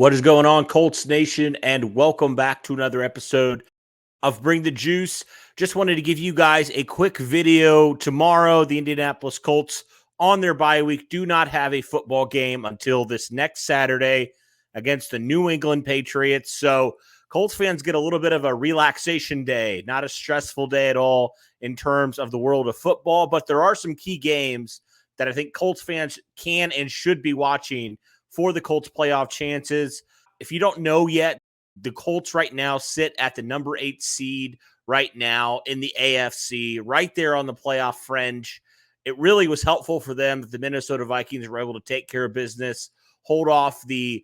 What is going on, Colts Nation, and welcome back to another episode of Bring the Juice. Just wanted to give you guys a quick video. Tomorrow, the Indianapolis Colts on their bye week do not have a football game until this next Saturday against the New England Patriots. So Colts fans get a little bit of a relaxation day, not a stressful day at all in terms of the world of football, but there are some key games that I think Colts fans can and should be watching for the Colts playoff chances. If you don't know yet, the Colts right now sit at the number 8 seed right now in the AFC, right there on the playoff fringe. It really was helpful for them that the Minnesota Vikings were able to take care of business, hold off the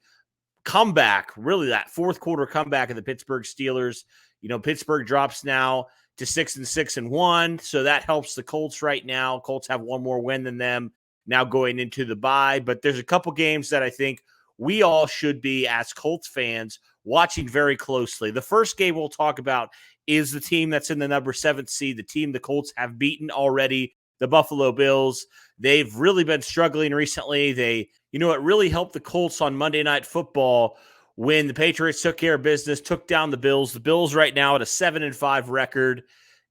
comeback, really that fourth quarter comeback of the Pittsburgh Steelers. You know, Pittsburgh drops now to 6-6-1, so that helps the Colts right now. Colts have one more win than them now going into the bye, but there's a couple games that I think we all should be, as Colts fans, watching very closely. The first game we'll talk about is the team that's in the number 7th seed, the team the Colts have beaten already, the Buffalo Bills. They've really been struggling recently. It really helped the Colts on Monday Night Football when the Patriots took care of business, took down the Bills. The Bills right now at a 7-5 record.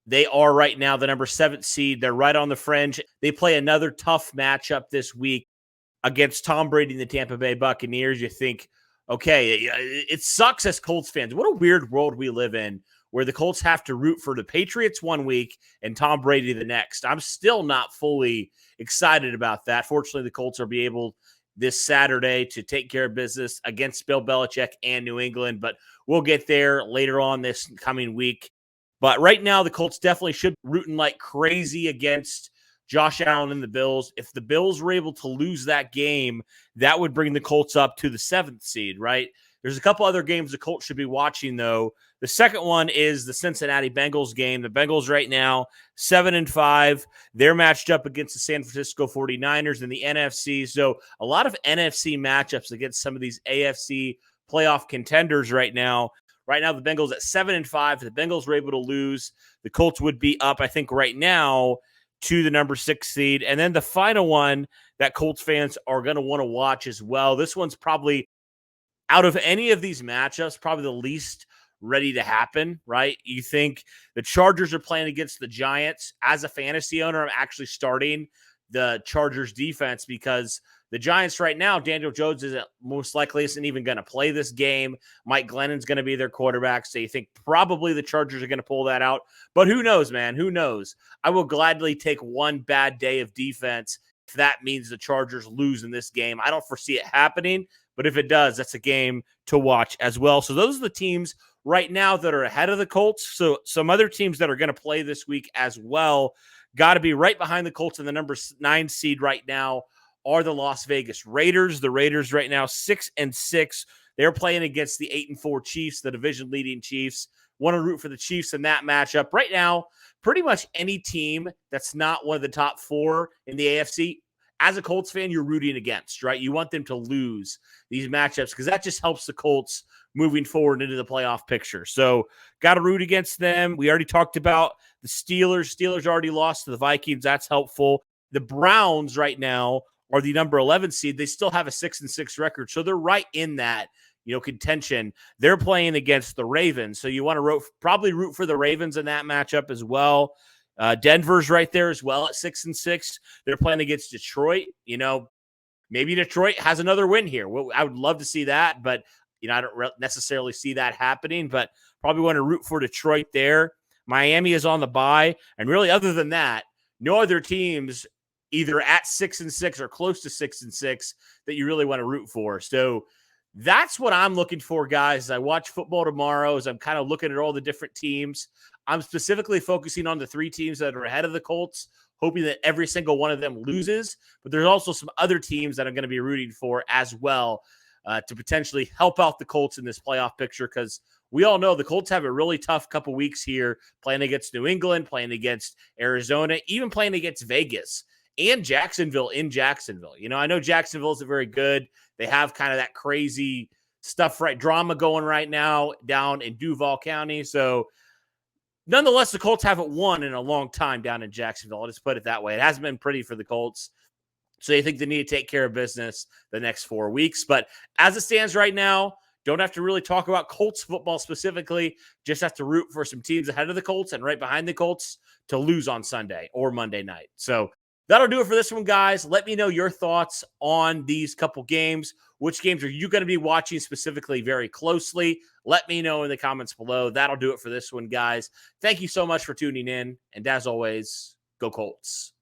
They are right now the number 7th seed. They're right on the fringe. They play another tough matchup this week against Tom Brady and the Tampa Bay Buccaneers. You think, okay, it sucks as Colts fans. What a weird world we live in where the Colts have to root for the Patriots one week and Tom Brady the next. I'm still not fully excited about that. Fortunately, the Colts will be able this Saturday to take care of business against Bill Belichick and New England, but we'll get there later on this coming week. But right now, the Colts definitely should be rooting like crazy against Josh Allen and the Bills. If the Bills were able to lose that game, that would bring the Colts up to the 7th seed, right? There's a couple other games the Colts should be watching, though. The second one is the Cincinnati Bengals game. The Bengals right now, 7-5. They're matched up against the San Francisco 49ers in the NFC. So a lot of NFC matchups against some of these AFC playoff contenders right now. Right now, the Bengals at 7-5. If the Bengals were able to lose, the Colts would be up, I think, right now to the number 6 seed. And then the final one that Colts fans are going to want to watch as well. This one's probably, out of any of these matchups, probably the least ready to happen, right? You think the Chargers are playing against the Giants. As a fantasy owner, I'm actually starting the Chargers defense because the Giants right now, Daniel Jones is most likely isn't even going to play this game. Mike Glennon's going to be their quarterback. So you think probably the Chargers are going to pull that out. But who knows, man? Who knows? I will gladly take one bad day of defense if that means the Chargers lose in this game. I don't foresee it happening, but if it does, that's a game to watch as well. So those are the teams right now that are ahead of the Colts. So some other teams that are going to play this week as well got to be right behind the Colts in the number 9 seed right now are the Las Vegas Raiders. The Raiders right now 6-6. They're playing against the 8-4 Chiefs, the division leading Chiefs. Want to root for the Chiefs in that matchup. Right now, pretty much any team that's not one of the top 4 in the AFC, as a Colts fan, you're rooting against, right? You want them to lose these matchups because that just helps the Colts moving forward into the playoff picture. So got to root against them. We already talked about the Steelers. Steelers already lost to the Vikings. That's helpful. The Browns right now are the number 11 seed. They still have a 6-6 record. So they're right in that, contention. They're playing against the Ravens. So you want to probably root for the Ravens in that matchup as well. Denver's right there as well at 6-6. They're playing against Detroit. Maybe Detroit has another win here. Well, I would love to see that, but I don't necessarily see that happening, but probably want to root for Detroit there. Miami is on the bye. And really, other than that, no other teams either at 6-6 or close to 6-6 that you really want to root for. So that's what I'm looking for, guys. As I watch football tomorrow, as I'm kind of looking at all the different teams, I'm specifically focusing on the 3 teams that are ahead of the Colts, hoping that every single one of them loses. But there's also some other teams that I'm going to be rooting for as well to potentially help out the Colts in this playoff picture, because we all know the Colts have a really tough couple weeks here, playing against New England, playing against Arizona, even playing against Vegas and Jacksonville in Jacksonville. I know Jacksonville isn't very good. They have kind of that crazy stuff, right? Drama going right now down in Duval County. So nonetheless, the Colts haven't won in a long time down in Jacksonville. I'll just put it that way. It hasn't been pretty for the Colts. So they think they need to take care of business the next 4 weeks. But as it stands right now, don't have to really talk about Colts football specifically. Just have to root for some teams ahead of the Colts and right behind the Colts to lose on Sunday or Monday night. So that'll do it for this one, guys. Let me know your thoughts on these couple games. Which games are you going to be watching specifically very closely? Let me know in the comments below. That'll do it for this one, guys. Thank you so much for tuning in. And as always, go Colts.